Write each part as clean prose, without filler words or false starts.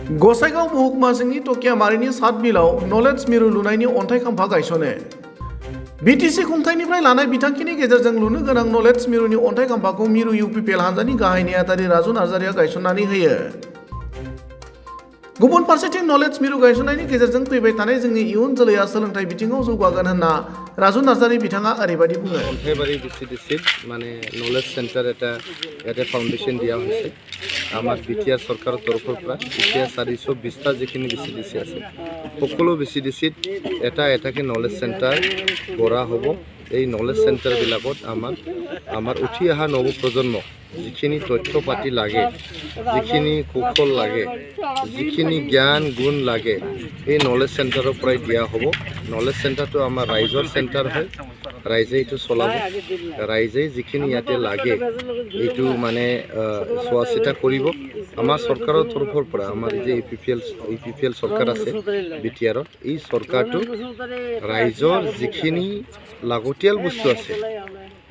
गसाइगाव महकुमा सिंनि टकियामारिनि सात बिलाव नलेज मिरु लुनायनि अन्थाइ खाम्फा गायसनो। बिटिसि खुंथायनिफ्राय लानाय बिथांखिनि गेजेरजों लुनो गोनां नलेज मिरुनि अन्थाइ खाम्फाखौ मिरु इउपिपिएल हान्जानि गाहाय नेहाथारि राजु नार्जारिया गायसननानै होयो। गुबुन फारसेथिं नलेज मिरु गायसननायनि गेजेरजों फैबाय थानाय जोंनि इयुन जोलैया सोलोंथाइ बिथिङाव जौगागोन होनना राजु नार्जारि बिथाङा ओरैबायदि बुङो। अन्थाइबारि बिसिडिसित माने नलेज सेन्टार এটা ফাউন্ডেশন দিয়া হৈছে আমার বিটিআর সরকারের তৰফৰ পৰা এতিয়া 420টা যিখিনি বিচিডিসি আছে সকলো বিচিডিসিত এটাকে নলেজ সেন্টাৰ গড়া হ'ব। এই নলেজ সেন্টাৰ বিলাকত আমাৰ উঠি অহা নৱ প্ৰজন্ম যিখিনি তথ্য পাতি লাগে, যিখিনি কৌশল লাগে, যিখিনি জ্ঞান গুণ লাগে এই নলেজ সেন্টাৰৰ পৰাই দিয়া হ'ব। নলেজ সেন্টাৰটো আমাৰ ৰাইজৰ সেন্টাৰ হয়, ৰাইজে এইটো চলাব, ৰাইজে যিখিনি ইয়াতে লাগে এইটো মানে চোৱা চিতা কৰিব। আমাৰ চৰকাৰৰ তৰফৰ পৰা আমাৰ যে ইউপিপিএল চৰকাৰ আছে বিটিআৰত, এই চৰকাৰটো ৰাইজৰ যিখিনি লাগতিয়াল বস্তু আছে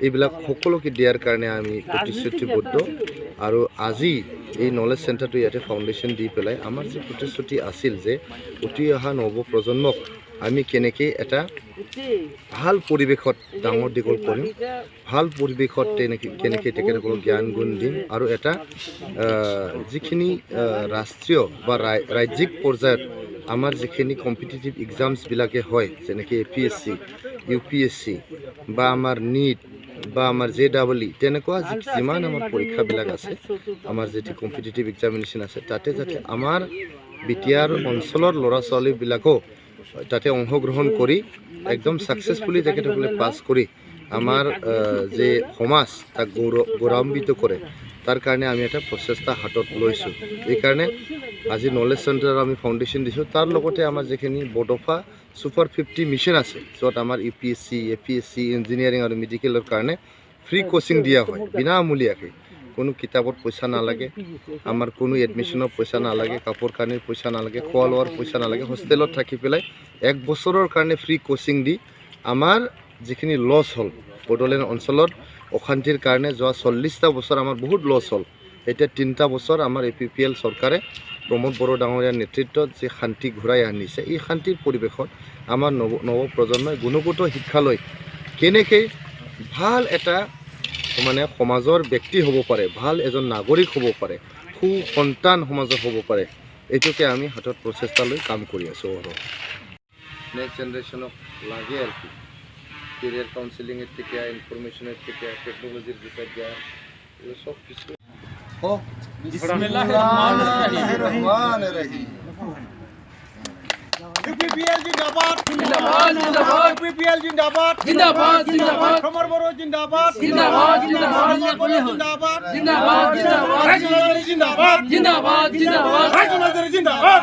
এইবিলাক সকলোকে দিয়াৰ কাৰণে আমি প্ৰতিশ্ৰুতিবদ্ধ। আৰু আজি এই নলেজ সেন্টাৰটো ইয়াতে ফাউণ্ডেশ্যন দি পেলাই আমাৰ যে প্ৰতিশ্ৰুতি আছিল যে উঠি অহা নৱ প্ৰজন্মক আমি কেনেকৈ এটা ভাল পৰিৱেশত ডাঙৰ দীঘল কৰিম, ভাল পৰিৱেশত কেনেকৈ তেখেতসকলক জ্ঞান গুণ দিম আৰু এটা যিখিনি ৰাষ্ট্ৰীয় বা ৰাজ্যিক পৰ্যায়ত আমাৰ যিখিনি কম্পিটিটিভ এক্সামছবিলাকে হয়, যেনেকৈ APSC, UPSC বা আমাৰ NEET বা আমাৰ JEE তেনেকুৱা যিমান আমাৰ পৰীক্ষাবিলাক আছে, আমাৰ যিটো কম্পিটিটিভ এক্সামিনেশ্যন আছে তাতে যাতে আমাৰ বিটিআৰ অঞ্চলৰ ল'ৰা ছোৱালীবিলাকো তাতে অংশগ্ৰহণ কৰি একদম ছাকচেছফুলি তেখেতসকলে পাছ কৰি আমাৰ যে সমাজ তাক গৌৰৱান্বিত কৰে তাৰ কাৰণে আমি এটা প্ৰচেষ্টা হাতত লৈছোঁ। এইকাৰণে আজি নলেজ চেণ্টাৰ আমি ফাউণ্ডেশ্যন দিছোঁ। তাৰ লগতে আমাৰ যিখিনি বডোফা ছুপাৰ 50 মিছন আছে য'ত আমাৰ UPSC, APSC, ইঞ্জিনিয়াৰিং আৰু মেডিকেলৰ কাৰণে ফ্ৰী কোচিং দিয়া হয় বিনামূলীয়াকৈ। কোনো কিতাপত পইচা নালাগে, আমাৰ কোনো এডমিশ্যনৰ পইচা নালাগে, কাপোৰ কানিৰ পইচা নালাগে, খোৱা লোৱাৰ পইচা নালাগে। হোষ্টেলত থাকি পেলাই 1 বছৰৰ কাৰণে ফ্ৰী কোচিং দি আমাৰ যিখিনি লছ হ'ল বড়োলেণ্ড অঞ্চলত অশান্তিৰ কাৰণে যোৱা 40টা বছৰ আমাৰ বহুত লছ হ'ল। এতিয়া 3টা বছৰ আমাৰ APPL চৰকাৰে প্ৰমোদ বড়ো ডাঙৰীয়াৰ নেতৃত্বত যি শান্তি ঘূৰাই আনিছে, এই শান্তিৰ পৰিৱেশত আমাৰ নৱ প্ৰজন্মই গুণগত শিক্ষালৈ কেনেকৈ ভাল এটা মানে সমাজৰ ব্যক্তি হ'ব পাৰে, ভাল এজন নাগৰিক হ'ব পাৰে, সন্তান সমাজৰ হ'ব পাৰে, এইটোকে আমি হাতত প্ৰচেষ্টা লৈ কাম কৰি আছোঁ। আৰু নেক্সট জেনেৰেশ্যনক লাগে আৰু কি কেৰিয়াৰ কাউন্সেলিঙের থেকে, ইনফরমেশনের থেকে, টেকনোলজির বিষয় দিয়া এই সব কিছু বিসমিল্লাহিররহমানিররহিম। UPPL जिंदाबाद जिंदाबाद जिंदाबाद UPPL जिंदाबाद जिंदाबाद जिंदाबाद कमर बरो जिंदाबाद जिंदाबाद जिंदाबाद जिंदाबाद जिंदाबाद जिंदाबाद जिंदाबाद जिंदाबाद जिंदाबाद जिंदाबाद जिंदाबाद